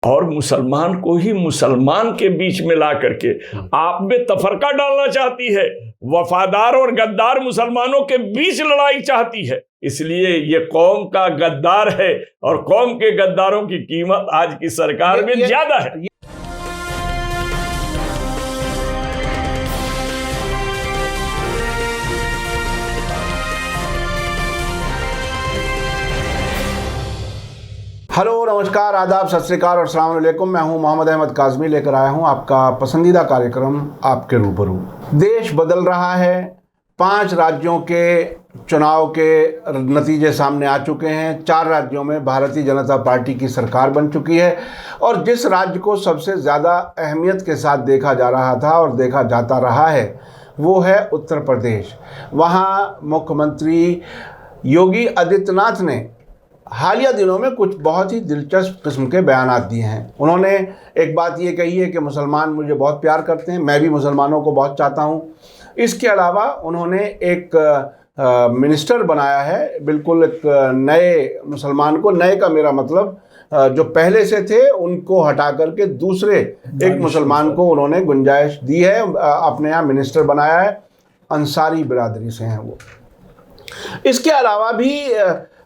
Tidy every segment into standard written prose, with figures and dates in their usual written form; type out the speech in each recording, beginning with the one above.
और मुसलमान को ही मुसलमान के बीच में ला करके आप में तफरका डालना चाहती है, वफादार और गद्दार मुसलमानों के बीच लड़ाई चाहती है। इसलिए ये कौम का गद्दार है और कौम के गद्दारों की कीमत आज की सरकार में ज्यादा है। हेलो, नमस्कार, आदाब, सत श्री अकाल और अस्सलाम वालेकुम। मैं हूं मोहम्मद अहमद काज़मी, लेकर आया हूं आपका पसंदीदा कार्यक्रम आपके रूबरू। देश बदल रहा है। 5 राज्यों के चुनाव के नतीजे सामने आ चुके हैं। 4 राज्यों में भारतीय जनता पार्टी की सरकार बन चुकी है और जिस राज्य को सबसे ज़्यादा अहमियत के साथ देखा जा रहा था और देखा जाता रहा है वो है उत्तर प्रदेश। वहाँ मुख्यमंत्री योगी आदित्यनाथ ने हालिया दिनों में कुछ बहुत ही दिलचस्प किस्म के बयानात दिए हैं। उन्होंने एक बात ये कही है कि मुसलमान मुझे बहुत प्यार करते हैं, मैं भी मुसलमानों को बहुत चाहता हूँ। इसके अलावा उन्होंने एक मिनिस्टर बनाया है, बिल्कुल एक नए मुसलमान को, नए का मेरा मतलब जो पहले से थे उनको हटा करके दूसरे एक मुसलमान को उन्होंने गुंजाइश दी है, अपने यहाँ मिनिस्टर बनाया है। अंसारी बिरादरी से हैं वो। इसके अलावा भी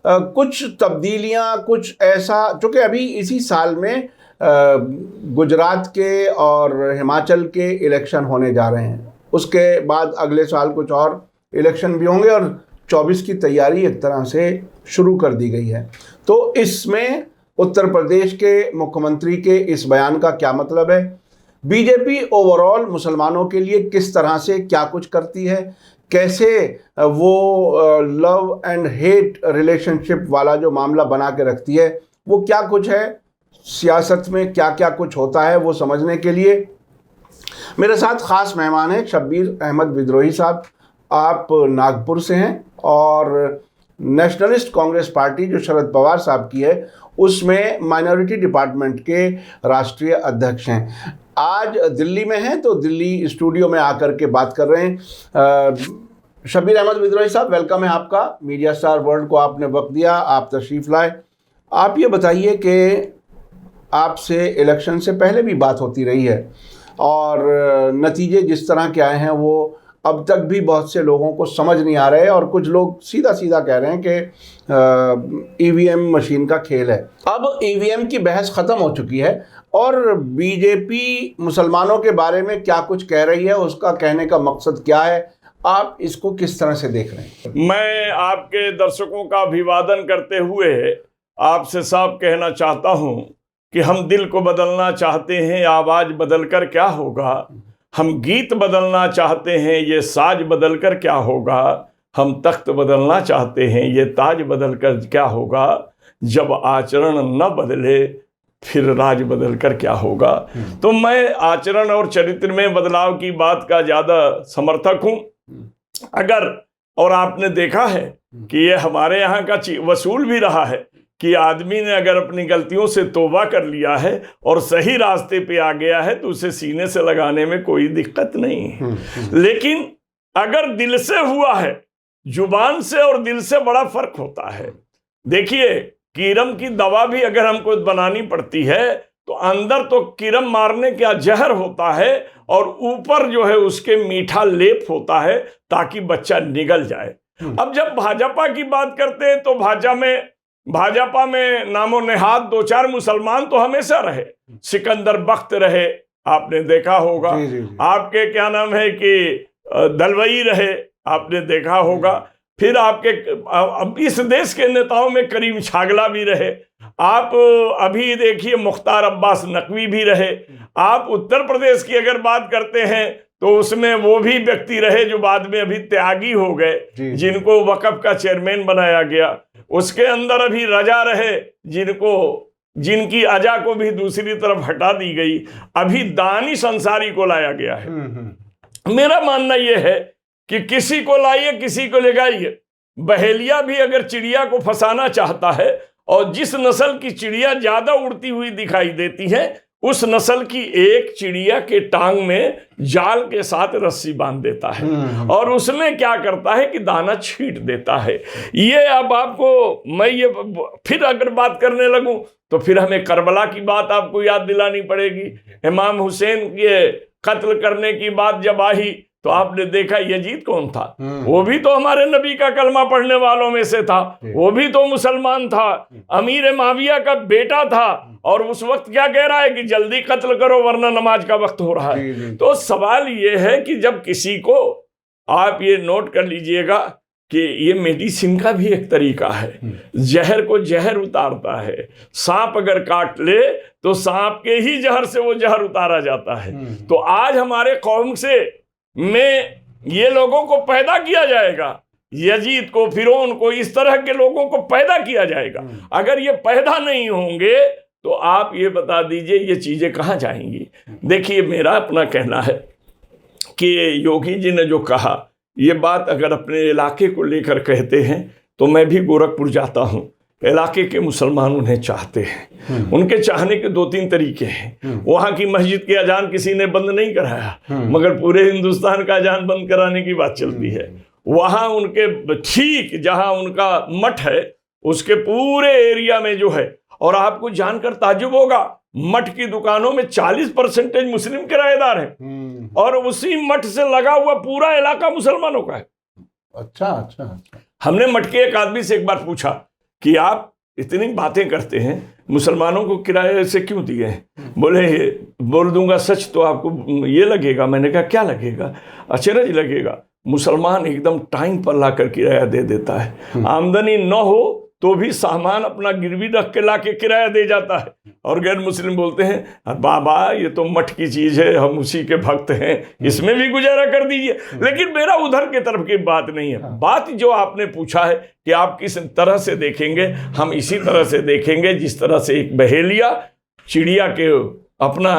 कुछ तब्दीलियां, कुछ ऐसा, चूँकि अभी इसी साल में गुजरात के और हिमाचल के इलेक्शन होने जा रहे हैं, उसके बाद अगले साल कुछ और इलेक्शन भी होंगे और 24 की तैयारी एक तरह से शुरू कर दी गई है। तो इसमें उत्तर प्रदेश के मुख्यमंत्री के इस बयान का क्या मतलब है, बीजेपी ओवरऑल मुसलमानों के लिए किस तरह से क्या कुछ करती है, कैसे वो लव एंड हेट रिलेशनशिप वाला जो मामला बना के रखती है, वो क्या कुछ है, सियासत में क्या क्या कुछ होता है, वो समझने के लिए मेरे साथ ख़ास मेहमान हैं शब्बीर अहमद विद्रोही साहब। आप नागपुर से हैं और नेशनलिस्ट कांग्रेस पार्टी जो शरद पवार साहब की है उसमें माइनॉरिटी डिपार्टमेंट के राष्ट्रीय अध्यक्ष हैं। आज दिल्ली में हैं तो दिल्ली स्टूडियो में आकर के बात कर रहे हैं। शब्बीर अहमद विद्रोही साहब, वेलकम है आपका। मीडिया स्टार वर्ल्ड को आपने वक्त दिया, आप तशरीफ़ लाए। आप ये बताइए कि आपसे इलेक्शन से पहले भी बात होती रही है और नतीजे जिस तरह के आए हैं वो अब तक भी बहुत से लोगों को समझ नहीं आ रहे और कुछ लोग सीधा सीधा कह रहे हैं कि ईवीएम मशीन का खेल है। अब ईवीएम की बहस ख़त्म हो चुकी है और बीजेपी मुसलमानों के बारे में क्या कुछ कह रही है, उसका कहने का मकसद क्या है, आप इसको किस तरह से देख रहे हैं? मैं आपके दर्शकों का अभिवादन करते हुए आपसे साफ कहना चाहता हूं कि हम दिल को बदलना चाहते हैं, आवाज़ बदलकर क्या होगा। हम गीत बदलना चाहते हैं, ये साज बदलकर क्या होगा। हम तख्त बदलना चाहते हैं, ये ताज बदलकर क्या होगा। जब आचरण न बदले फिर राज बदलकर क्या होगा। तो मैं आचरण और चरित्र में बदलाव की बात का ज़्यादा समर्थक हूँ। अगर, और आपने देखा है कि ये हमारे यहाँ का वसूल भी रहा है कि आदमी ने अगर अपनी गलतियों से तौबा कर लिया है और सही रास्ते पे आ गया है तो उसे सीने से लगाने में कोई दिक्कत नहीं है। लेकिन अगर दिल से हुआ है, जुबान से और दिल से बड़ा फर्क होता है। देखिए, कीरम की दवा भी अगर हमको बनानी पड़ती है तो अंदर तो कीरम मारने का जहर होता है और ऊपर जो है उसके मीठा लेप होता है ताकि बच्चा निगल जाए। अब जब भाजपा की बात करते हैं तो भाजपा में नामो नेहाद 2-4 मुसलमान तो हमेशा रहे। सिकंदर बख्त रहे, आपने देखा होगा। जी। आपके क्या नाम है कि दलवई रहे, आपने देखा होगा। फिर आपके अब इस देश के नेताओं में करीम छागला भी रहे। आप अभी देखिए मुख्तार अब्बास नकवी भी रहे। आप उत्तर प्रदेश की अगर बात करते हैं तो उसमें वो भी व्यक्ति रहे जो बाद में अभी त्यागी हो गए, जिनको वक्फ का चेयरमैन बनाया गया। उसके अंदर अभी रजा रहे, जिनकी अजा को भी दूसरी तरफ हटा दी गई। अभी दानिश अंसारी को लाया गया है। मेरा मानना यह है कि किसी को लाइए, किसी को ले जाइए। बहेलिया भी अगर चिड़िया को फंसाना चाहता है और जिस नस्ल की चिड़िया ज्यादा उड़ती हुई दिखाई देती है उस नस्ल की एक चिड़िया के टांग में जाल के साथ रस्सी बांध देता है और उसमें क्या करता है कि दाना छींट देता है। ये अब आपको मैं ये फिर अगर बात करने लगूं तो फिर हमें करबला की बात आपको याद दिलानी पड़ेगी। इमाम हुसैन के कत्ल करने की बात जब आई तो आपने देखा यजीद कौन था, वो भी तो हमारे नबी का कलमा पढ़ने वालों में से था, वो भी तो मुसलमान था, अमीर माविया का बेटा था, और उस वक्त क्या कह रहा है कि जल्दी कत्ल करो वरना नमाज का वक्त हो रहा है। तो सवाल ये है कि जब किसी को, आप ये नोट कर लीजिएगा कि ये मेडिसिन का भी एक तरीका है, जहर को जहर उतारता है। सांप अगर काट ले तो सांप के ही जहर से वो जहर उतारा जाता है। तो आज हमारे कौम से में ये लोगों को पैदा किया जाएगा, यजीद को, फिरौन को, इस तरह के लोगों को पैदा किया जाएगा। अगर ये पैदा नहीं होंगे तो आप ये बता दीजिए ये चीजें कहाँ जाएंगी। देखिए मेरा अपना कहना है कि योगी जी ने जो कहा, ये बात अगर अपने इलाके को लेकर कहते हैं तो मैं भी गोरखपुर जाता हूँ, इलाके के मुसलमान उन्हें चाहते हैं। उनके चाहने के 2-3 तरीके हैं। वहाँ की मस्जिद की अजान किसी ने बंद नहीं कराया, मगर पूरे हिंदुस्तान का अजान बंद कराने की बात चलती है। वहाँ उनके ठीक जहाँ उनका मठ है उसके पूरे एरिया में जो है, और आपको जानकर ताज्जुब होगा, मठ की दुकानों में 40% मुस्लिम किराएदार हैं और उसी मठ से लगा हुआ पूरा इलाका मुसलमानों का है। अच्छा। हमने मठ के एक आदमी से एक बार पूछा कि आप इतनी बातें करते हैं, मुसलमानों को किराए से क्यों दिए हैं? बोले बोल दूंगा सच तो आपको ये लगेगा। मैंने कहा क्या लगेगा? अचरज लगेगा। मुसलमान एकदम टाइम पर लाकर किराया दे देता है, आमदनी न हो तो भी सामान अपना गिरवी रख के ला के किराया दे जाता है। और गैर मुस्लिम बोलते हैं बाबा ये तो मठ की चीज है, हम उसी के भक्त हैं, इसमें भी गुजारा कर दीजिए। लेकिन मेरा उधर की तरफ की बात नहीं है। बात जो आपने पूछा है कि आप किस तरह से देखेंगे, हम इसी तरह से देखेंगे जिस तरह से एक बहेलिया चिड़िया के अपना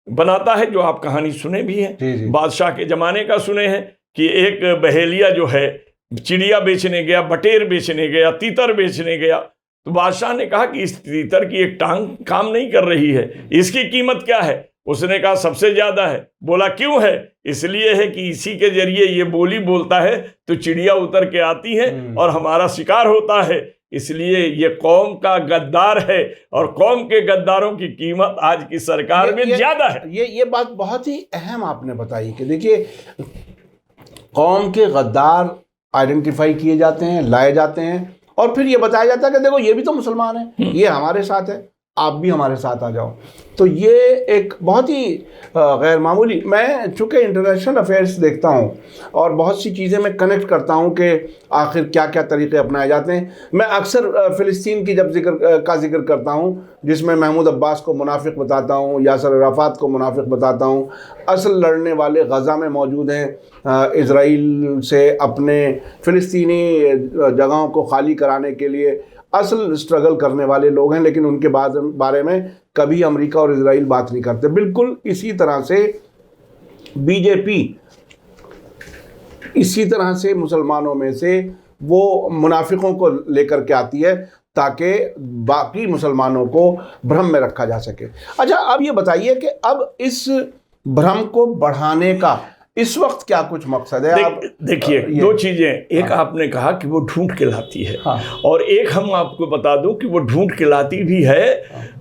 बनाता है, जो आप कहानी सुने भी हैं, बादशाह के जमाने का सुने हैं कि एक बहेलिया जो है चिड़िया बेचने गया, बटेर बेचने गया, तीतर बेचने गया, तो बादशाह ने कहा कि इस तीतर की एक टांग काम नहीं कर रही है, इसकी कीमत क्या है? उसने कहा सबसे ज्यादा है। बोला क्यों है? इसलिए है कि इसी के जरिए ये बोली बोलता है तो चिड़िया उतर के आती है और हमारा शिकार होता है, इसलिए ये कौम का गद्दार है और कौम के गद्दारों की कीमत आज की सरकार में ज्यादा है। ये बात बहुत ही अहम आपने बताई कि देखिए कौम के गद्दार आइडेंटिफाई किए जाते हैं, लाए जाते हैं, और फिर ये बताया जाता है कि देखो ये भी तो मुसलमान है, ये हमारे साथ है, आप भी हमारे साथ आ जाओ। तो ये एक बहुत ही गैर मामूली, मैं चूँकि इंटरनेशनल अफेयर्स देखता हूँ और बहुत सी चीज़ें मैं कनेक्ट करता हूँ कि आखिर क्या क्या तरीक़े अपनाए जाते हैं। मैं अक्सर फ़िलिस्तीन की जब जिक्र करता हूँ, जिसमें महमूद अब्बास को मुनाफिक बताता हूँ, यासर अराफात को मुनाफिक बताता हूँ, असल लड़ने वाले गज़ा में मौजूद हैं, इज़राइल से अपने फ़िलिस्तीनी जगहों को खाली कराने के लिए असल स्ट्रगल करने वाले लोग हैं, लेकिन उनके बारे में कभी अमेरिका और इजराइल बात नहीं करते। बिल्कुल इसी तरह से बीजेपी इसी तरह से मुसलमानों में से वो मुनाफिकों को लेकर के आती है ताकि बाकी मुसलमानों को भ्रम में रखा जा सके। अच्छा, अब ये बताइए कि अब इस भ्रम को बढ़ाने का इस वक्त क्या कुछ मकसद है? आप देखिए 2 चीजें, एक आपने कहा कि वो ढूंढ के लाती है, और एक हम आपको बता दूं कि वो ढूंढ के लाती भी है,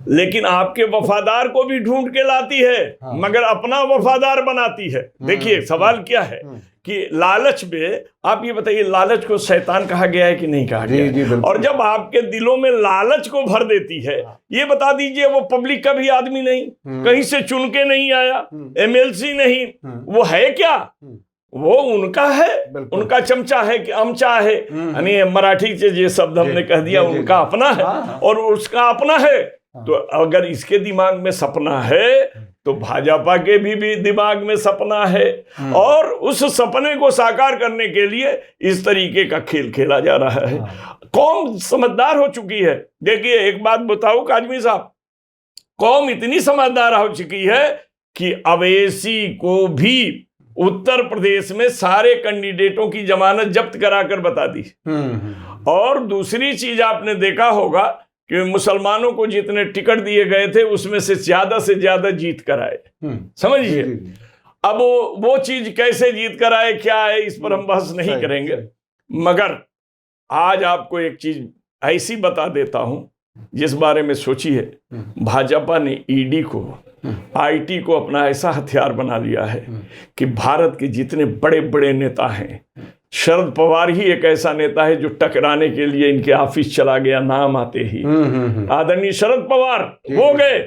लेकिन आपके वफादार को भी ढूंढ के लाती है, मगर अपना वफादार बनाती है। देखिए सवाल क्या है कि लालच में, आप ये बताइए लालच को शैतान कहा गया है कि नहीं कहा गया? जी, और जब आपके दिलों में लालच को भर देती है, ये बता दीजिए वो पब्लिक का भी आदमी नहीं, कहीं से चुन के नहीं आया, MLC नहीं, वो है क्या? वो उनका है, उनका चमचा है कि अमचा है, यानी मराठी से ये शब्द हमने कह दिया, उनका अपना है और उसका अपना है। तो अगर इसके दिमाग में सपना है तो भाजपा के भी दिमाग में सपना है, और उस सपने को साकार करने के लिए इस तरीके का खेल खेला जा रहा है। कौम समझदार हो चुकी है। देखिए एक बात बताओ काजमी साहब, कौम इतनी समझदार हो चुकी है कि अवैसी को भी उत्तर प्रदेश में सारे कैंडिडेटों की जमानत जब्त कराकर बता दी। और दूसरी चीज आपने देखा होगा कि मुसलमानों को जितने टिकट दिए गए थे उसमें से ज्यादा जीत कर आए। समझिए, अब वो चीज कैसे जीत कर आए, क्या है, इस पर हम बहस नहीं करेंगे। मगर आज आपको एक चीज ऐसी बता देता हूं जिस बारे में सोचिए, भाजपा ने ईडी को, आईटी को अपना ऐसा हथियार बना लिया है कि भारत के जितने बड़े बड़े नेता हैं, शरद पवार ही एक ऐसा नेता है जो टकराने के लिए इनके ऑफिस चला गया, नाम आते ही आदरणीय शरद पवार हो गए।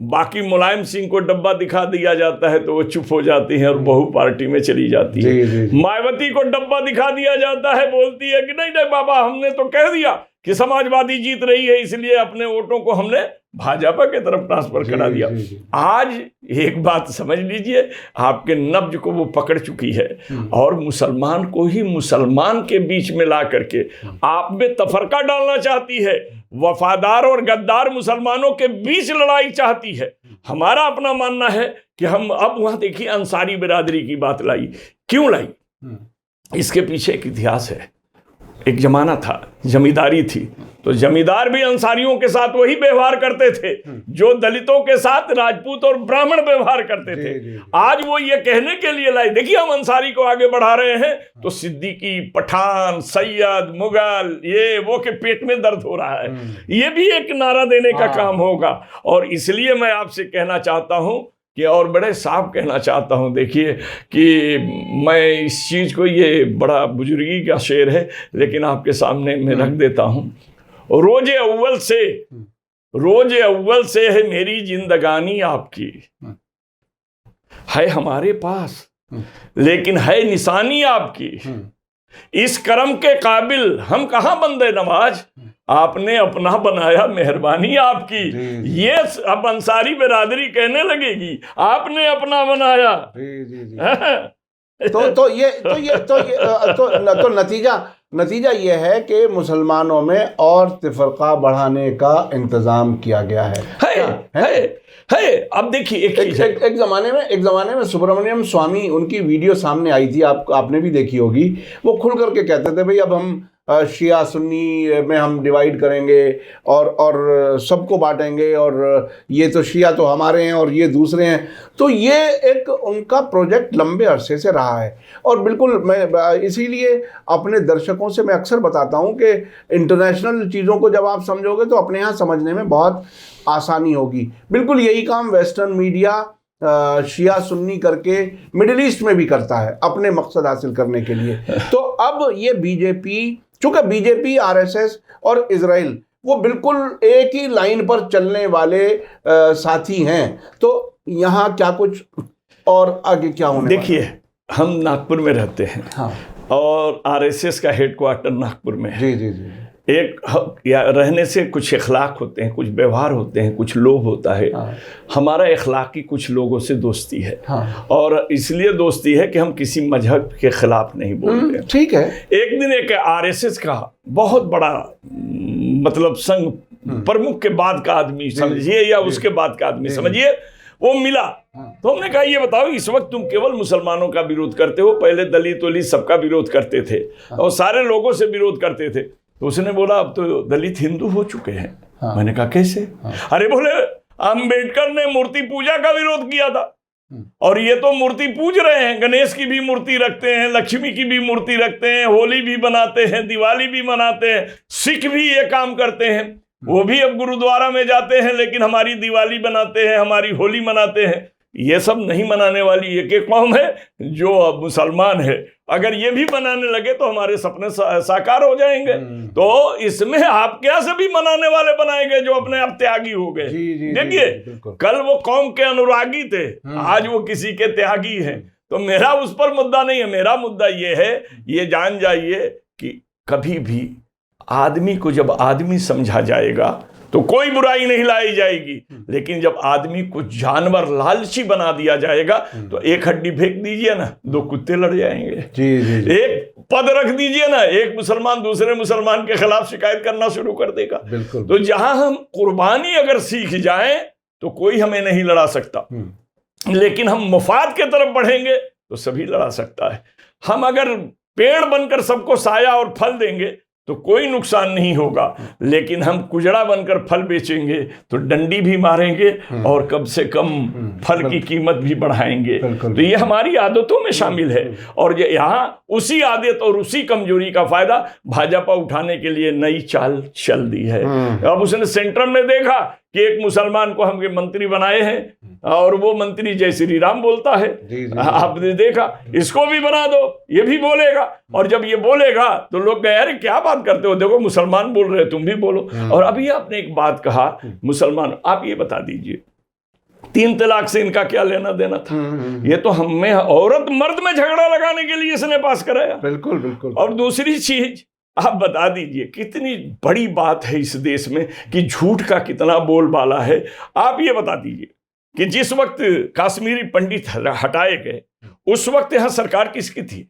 बाकी मुलायम सिंह को डब्बा दिखा दिया जाता है तो वो चुप हो जाती है और बहु पार्टी में चली जाती है। मायावती को डब्बा दिखा दिया जाता है, बोलती है कि नहीं नहीं बाबा, हमने तो कह दिया कि समाजवादी जीत रही है, इसलिए अपने वोटों को हमने भाजपा के तरफ ट्रांसफर करा दिया। आज एक बात समझ लीजिए, आपके नब्ज को वो पकड़ चुकी है और मुसलमान को ही मुसलमान के बीच में ला करके आप में तफरका डालना चाहती है, वफादार और गद्दार मुसलमानों के बीच लड़ाई चाहती है। हमारा अपना मानना है कि हम अब वहां देखिए अंसारी बिरादरी की बात लाई, क्यों लाई? इसके पीछे एक इतिहास है। एक जमाना था, जमींदारी थी, तो जमींदार भी अंसारियों के साथ वही व्यवहार करते थे जो दलितों के साथ राजपूत और ब्राह्मण व्यवहार करते थे। आज वो ये कहने के लिए लाए, देखिए हम अंसारी को आगे बढ़ा रहे हैं तो सिद्दीकी, पठान, सैयद, मुगल, ये वो के पेट में दर्द हो रहा है। ये भी एक नारा देने का काम होगा। और इसलिए मैं आपसे कहना चाहता हूं कि, और बड़े साफ कहना चाहता हूं, देखिए कि मैं इस चीज को, ये बड़ा बुजुर्गी का शेर है लेकिन आपके सामने मैं रख देता हूं। रोजे अव्वल से है मेरी जिंदगानी आपकी, है हमारे पास लेकिन है निशानी आपकी। इस करम के काबिल हम कहां बंदे नवाज, आपने अपना बनाया मेहरबानी आपकी। ये अब अंसारी बिरादरी कहने लगेगी आपने अपना बनाया। तो नतीजा ये है कि मुसलमानों में और तफरका बढ़ाने का इंतजाम किया गया है। अब देखिए एक जमाने में सुब्रमण्यम स्वामी, उनकी वीडियो सामने आई थी, आपने भी देखी होगी। वो खुल करके कहते थे भाई अब हम शिया सुन्नी में हम डिवाइड करेंगे और सबको बांटेंगे, और ये तो शिया तो हमारे हैं और ये दूसरे हैं। तो ये एक उनका प्रोजेक्ट लंबे अरसे से रहा है। और बिल्कुल मैं इसीलिए अपने दर्शकों से मैं अक्सर बताता हूँ कि इंटरनेशनल चीज़ों को जब आप समझोगे तो अपने यहाँ समझने में बहुत आसानी होगी। बिल्कुल यही काम वेस्टर्न मीडिया शिया सुन्नी करके मिडिल ईस्ट में भी करता है अपने मकसद हासिल करने के लिए। तो अब ये बीजेपी, चूंकि बीजेपी, आरएसएस और इजराइल वो बिल्कुल एक ही लाइन पर चलने वाले साथी हैं, तो यहाँ क्या कुछ और आगे क्या होने? देखिए हम नागपुर में रहते हैं। हाँ। और आरएसएस का हेडक्वार्टर नागपुर में है। जी। एक रहने से कुछ इखलाक होते हैं, कुछ व्यवहार होते हैं, कुछ लोभ होता है। हाँ। हमारा इखलाकी कुछ लोगों से दोस्ती है। हाँ। और इसलिए दोस्ती है कि हम किसी मजहब के खिलाफ नहीं बोलते। ठीक है। एक दिन एक आरएसएस का बहुत बड़ा मतलब संघ प्रमुख के बाद का आदमी समझिए या उसके बाद का आदमी समझिए, वो मिला। तो हमने कहा ये बताओ इस वक्त तुम केवल मुसलमानों का विरोध करते हो, पहले दलित वलित सबका विरोध करते थे और सारे लोगों से विरोध करते थे। तो उसने बोला अब तो दलित हिंदू हो चुके हैं। मैंने कहा कैसे? अरे बोले अंबेडकर ने मूर्ति पूजा का विरोध किया था और ये तो मूर्ति पूज रहे हैं, गणेश की भी मूर्ति रखते हैं, लक्ष्मी की भी मूर्ति रखते हैं, होली भी बनाते हैं, दिवाली भी मनाते हैं, सिख भी ये काम करते हैं, वो भी अब गुरुद्वारा में जाते हैं लेकिन हमारी दिवाली बनाते हैं, हमारी होली मनाते हैं। ये सब नहीं मनाने वाली एक कौम है जो अब मुसलमान है। अगर ये भी मनाने लगे तो हमारे सपने साकार हो जाएंगे। तो इसमें आप क्या से भी मनाने वाले बनाए गए जो अपने आप त्यागी हो गए। देखिए कल वो कौम के अनुरागी थे, आज वो किसी के त्यागी हैं। तो मेरा उस पर मुद्दा नहीं है, मेरा मुद्दा ये है, ये जान जाइए कि कभी भी आदमी को जब आदमी समझा जाएगा तो कोई बुराई नहीं लाई जाएगी, लेकिन जब आदमी को जानवर लालची बना दिया जाएगा तो एक हड्डी फेंक दीजिए ना, दो कुत्ते लड़ जाएंगे। जी। एक पद रख दीजिए ना, एक मुसलमान दूसरे मुसलमान के खिलाफ शिकायत करना शुरू कर देगा। तो जहां हम कुर्बानी अगर सीख जाएं तो कोई हमें नहीं लड़ा सकता, लेकिन हम मुफाद के तरफ बढ़ेंगे तो सभी लड़ा सकता है। हम अगर पेड़ बनकर सबको साया और फल देंगे तो कोई नुकसान नहीं होगा, लेकिन हम कुजड़ा बनकर फल बेचेंगे तो डंडी भी मारेंगे और कम से कम फल की कीमत भी बढ़ाएंगे। तो ये हमारी आदतों में शामिल है, और यहाँ उसी आदत और उसी कमजोरी का फायदा भाजपा उठाने के लिए नई चाल चल दी है। अब उसने सेंट्रल में देखा कि एक मुसलमान को हम मंत्री बनाए हैं और वो मंत्री जय श्री राम बोलता है। आपने देखा, इसको भी बना दो, ये भी बोलेगा, और जब ये बोलेगा तो लोग कहे अरे क्या बात करते हो, देखो मुसलमान बोल रहे तुम भी बोलो। और अभी आपने एक बात कहा मुसलमान, आप ये बता दीजिए 3 तलाक से इनका क्या लेना देना था? ये तो हमें औरत मर्द में झगड़ा लगाने के लिए इसने पास कराया। बिल्कुल बिल्कुल। और दूसरी चीज आप बता दीजिए, कितनी बड़ी बात है इस देश में कि झूठ का कितना बोलबाला है। आप ये बता दीजिए कि जिस वक्त कश्मीरी पंडित हटाए गए उस वक्त यहां सरकार किसकी थी?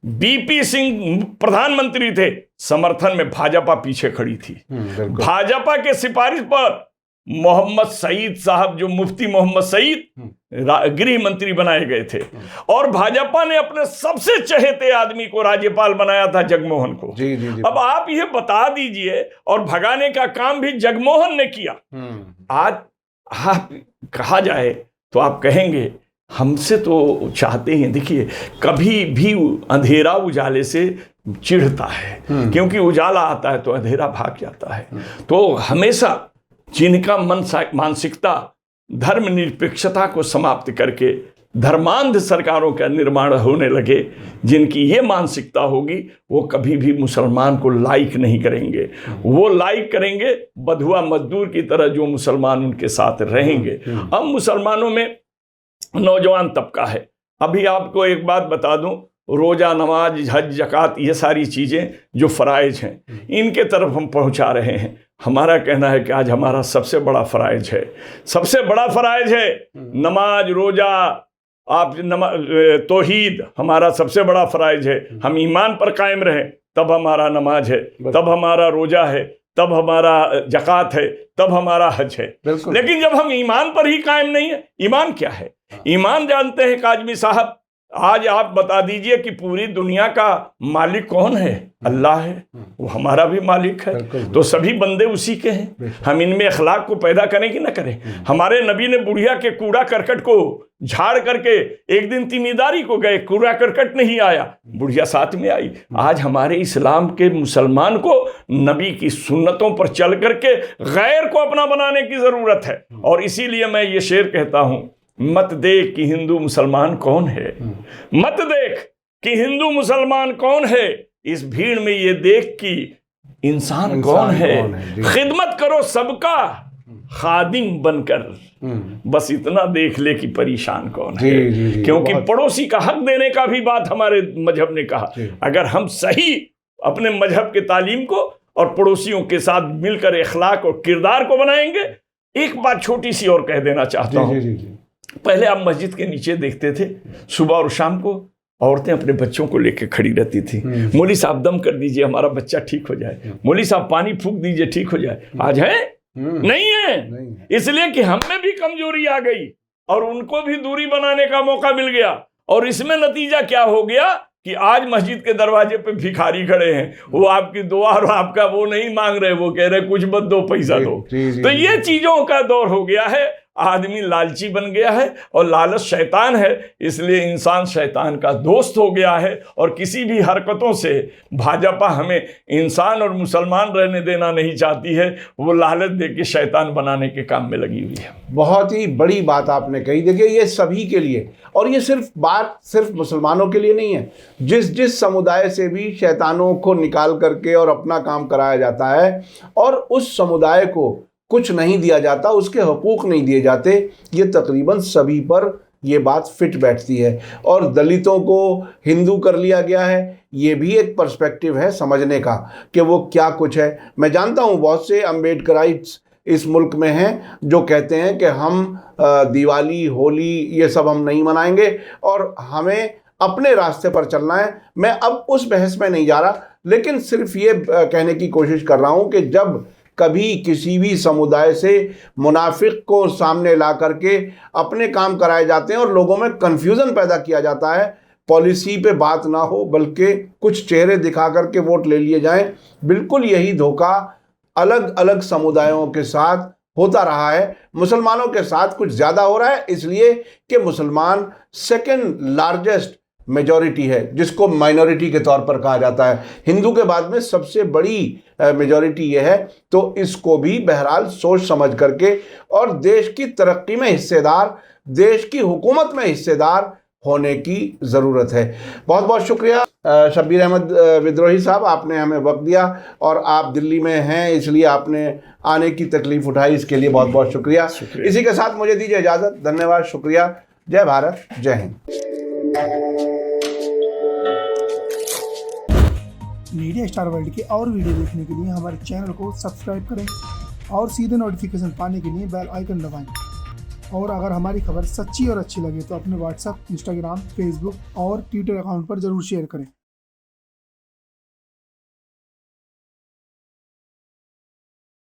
बीपी सिंह प्रधानमंत्री थे, समर्थन में भाजपा पीछे खड़ी थी। भाजपा के सिफारिश पर मोहम्मद सईद साहब, जो मुफ्ती मोहम्मद सईद गृह मंत्री बनाए गए थे, और भाजपा ने अपने सबसे चहेते आदमी को राज्यपाल बनाया था, जगमोहन को। जी, जी, जी। अब आप ये बता दीजिए, और भगाने का काम भी जगमोहन ने किया। आज आप कहा जाए तो आप कहेंगे हमसे तो चाहते हैं, देखिए कभी भी अंधेरा उजाले से चिढ़ता है, क्योंकि उजाला आता है तो अंधेरा भाग जाता है। तो हमेशा जिनका मानसिकता धर्मनिरपेक्षता को समाप्त करके धर्मांध सरकारों का निर्माण होने लगे, जिनकी ये मानसिकता होगी, वो कभी भी मुसलमान को लाइक नहीं करेंगे। वो लाइक करेंगे बधुआ मजदूर की तरह जो मुसलमान उनके साथ रहेंगे। अब मुसलमानों में नौजवान तबका है। अभी आपको एक बात बता दूं, रोजा, नमाज, हज, ज़कात, ये सारी चीज़ें जो फ़राइज हैं, इनके तरफ हम पहुंचा रहे हैं। हमारा कहना है कि आज हमारा सबसे बड़ा फ़राइज है, सबसे बड़ा फ़राइज है नमाज, रोजा, आप तौहीद हमारा सबसे बड़ा फ़राइज है। हम ईमान पर कायम रहें तब हमारा नमाज है, तब हमारा रोजा है, तब हमारा ज़कात है, तब हमारा हज है। लेकिन जब हम ईमान पर ही कायम नहीं है, ईमान क्या है? ईमान जानते हैं काजमी साहब, आज आप बता दीजिए कि पूरी दुनिया का मालिक कौन है? अल्लाह है, वो हमारा भी मालिक है। तो सभी बंदे उसी के हैं। हम इनमें अखलाक को पैदा करें कि ना करें? हमारे नबी ने बुढ़िया के कूड़ा करकट को झाड़ करके एक दिन तिमीदारी को गए, कूड़ा करकट नहीं आया, बुढ़िया साथ में आई। आज हमारे इस्लाम के मुसलमान को नबी की सुन्नतों पर चल करके गैर को अपना बनाने की जरूरत है। और इसीलिए मैं ये शेर कहता हूं, मत देख कि हिंदू मुसलमान कौन है, मत देख कि हिंदू मुसलमान कौन है, इस भीड़ में ये देख कि इंसान कौन है। खिदमत करो सबका खादिम बनकर, बस इतना देख ले कि परेशान कौन है। क्योंकि पड़ोसी का हक देने का भी बात हमारे मजहब ने कहा। अगर हम सही अपने मजहब के तालीम को और पड़ोसियों के साथ मिलकर इखलाक और किरदार को बनाएंगे। एक बात छोटी सी और कह देना चाहता हूँ। पहले आप मस्जिद के नीचे देखते थे, सुबह और शाम को औरतें अपने बच्चों को लेकर खड़ी रहती थी। मौली साहब दम कर दीजिए, हमारा बच्चा ठीक हो जाए। मौली साहब पानी फूंक दीजिए, ठीक हो जाए। आज है नहीं है, इसलिए कि हम में भी कमजोरी आ गई और उनको भी दूरी बनाने का मौका मिल गया। और इसमें नतीजा क्या हो गया कि आज मस्जिद के दरवाजे पे भिखारी खड़े हैं। वो आपकी दुआ और आपका वो नहीं मांग रहे, वो कह रहे कुछ मत दो, पैसा दो। तो ये चीजों का दौर हो गया है। आदमी लालची बन गया है और लालच शैतान है, इसलिए इंसान शैतान का दोस्त हो गया है। और किसी भी हरकतों से भाजपा हमें इंसान और मुसलमान रहने देना नहीं चाहती है, वो लालच देके शैतान बनाने के काम में लगी हुई है। बहुत ही बड़ी बात आपने कही। देखिए ये सभी के लिए, और ये सिर्फ मुसलमानों के लिए नहीं है। जिस समुदाय से भी शैतानों को निकाल करके और अपना काम कराया जाता है और उस समुदाय को कुछ नहीं दिया जाता, उसके हकूक़ नहीं दिए जाते, ये तकरीबन सभी पर ये बात फिट बैठती है। और दलितों को हिंदू कर लिया गया है, ये भी एक पर्सपेक्टिव है समझने का कि वो क्या कुछ है। मैं जानता हूँ बहुत से अम्बेडकराइट्स इस मुल्क में हैं जो कहते हैं कि हम दिवाली, होली ये सब हम नहीं मनाएंगे और हमें अपने रास्ते पर चलना है। मैं अब उस बहस में नहीं जा रहा, लेकिन सिर्फ ये कहने की कोशिश कर रहा हूँ कि जब कभी किसी भी समुदाय से मुनाफिक को सामने ला करके अपने काम कराए जाते हैं और लोगों में कन्फ्यूज़न पैदा किया जाता है, पॉलिसी पे बात ना हो, बल्कि कुछ चेहरे दिखा करके वोट ले लिए जाएं। बिल्कुल यही धोखा अलग अलग समुदायों के साथ होता रहा है। मुसलमानों के साथ कुछ ज़्यादा हो रहा है, इसलिए कि मुसलमान सेकंड लार्जेस्ट मेजॉरिटी है, जिसको माइनॉरिटी के तौर पर कहा जाता है। हिंदू के बाद में सबसे बड़ी मेजॉरिटी ये है। तो इसको भी बहरहाल सोच समझ करके और देश की तरक्की में हिस्सेदार, देश की हुकूमत में हिस्सेदार होने की ज़रूरत है। बहुत बहुत शुक्रिया शब्बीर अहमद विद्रोही साहब, आपने हमें वक्त दिया और आप दिल्ली में हैं इसलिए आपने आने की तकलीफ उठाई, इसके लिए बहुत बहुत शुक्रिया। इसी के साथ मुझे दीजिए इजाज़त। धन्यवाद, शुक्रिया। जय भारत, जय हिंद। मीडिया स्टार वर्ल्ड के और वीडियो देखने के लिए हमारे चैनल को सब्सक्राइब करें और सीधे नोटिफिकेशन पाने के लिए बेल आइकन दबाएं। और अगर हमारी खबर सच्ची और अच्छी लगे तो अपने व्हाट्सएप, इंस्टाग्राम, फेसबुक और ट्विटर अकाउंट पर ज़रूर शेयर करें।